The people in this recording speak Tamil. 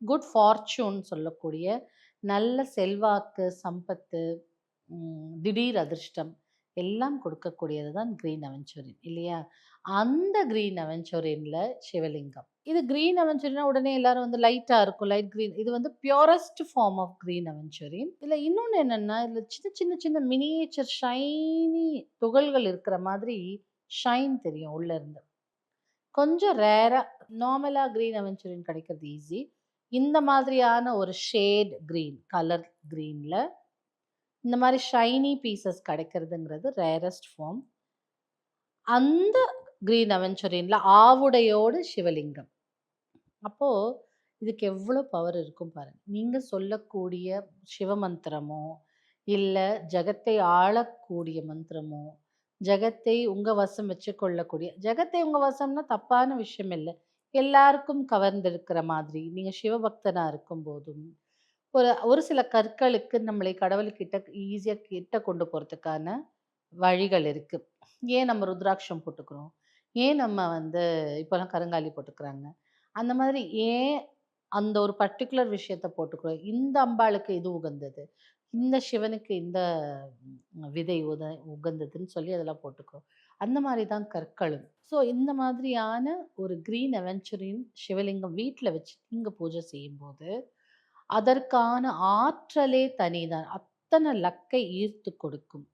குட் ஃபார்ச்சூன் சொல்லக்கூடிய நல்ல செல்வாக்கு, சம்பத்து, திடீர் அதிர்ஷ்டம் எல்லாம் கொடுக்கக்கூடியது தான் கிரீன் அவென்ச்சுரின் இல்லையா? அந்த கிரீன் அவென்ச்சுரின்ல சிவலிங்கம். இது கிரீன் அவென்ச்சுரின்னா உடனே எல்லாரும் வந்து லைட்டா இருக்கும். Light green. இது வந்து purest form of green aventurine. இதுல இன்னொன்னு என்னன்னா, இதுல சின்ன சின்ன சின்ன மினியேச்சர் ஷைனி துகள்கள் இருக்கிற மாதிரி ஷைன் தெரியும் உள்ள இருந்து. கொஞ்சம் ரேரா நார்மலா கிரீன் அவென்ச்சுரின் கிடைக்கிறது ஈஸி. இந்த மாதிரியான ஒரு ஷேட் கிரீன், கலர் கிரீன்ல இந்த மாரி ஷைனி பீசஸ் கிடைக்கிறதுங்கிறது ரேரஸ்ட் ஃபார்ம். அந்த கிரீன் அவென்ச்சுரின்ல ஆவுடையோடு சிவலிங்கம். அப்போ இதுக்கு எவ்வளோ பவர் இருக்கும் பாருங்க. நீங்க சொல்லக்கூடிய சிவமந்திரமோ, இல்ல ஜகத்தை ஆளக்கூடிய மந்திரமோ, ஜகத்தை உங்க வசம் வச்சுக்கொள்ளக்கூடிய ஜகத்தை உங்க வசம்னா தப்பான விஷயம் இல்ல. எல்லாருக்கும் கவர்ந்திருக்கிற மாதிரி, நீங்க சிவபக்தனா இருக்கும்போதும், ஒரு ஒரு சில கற்களுக்கு நம்மளை கடவுள்கிட்ட ஈஸியா கிட்ட கொண்டு போறதுக்கான வழிகள் இருக்கு. ஏன் நம்ம ருத்ராட்சம் போட்டுக்கிறோம்? ஏன் நம்ம வந்து இப்போலாம் கருங்காலி போட்டுக்கிறாங்க? அந்த மாதிரி ஏன் அந்த ஒரு பர்ட்டிகுலர் விஷயத்த போட்டுக்கிறோம்? இந்த அம்பாளுக்கு இது உகந்தது. இந்த சிவனுக்கு இந்த விதை உகந்ததுன்னு சொல்லி அதெல்லாம் போட்டுக்கிறோம். அந்த மாரி தான் கற்களும். ஸோ இந்த மாதிரியான ஒரு கிரீன் அவென்ச்சுரின் சிவலிங்கம் வீட்ல வச்சு நீங்க பூஜை செய்யும்போது, அதற்கான ஆற்றலே தனிதான். அத்தன லக்கை ஈர்த்து கொடுக்கும்.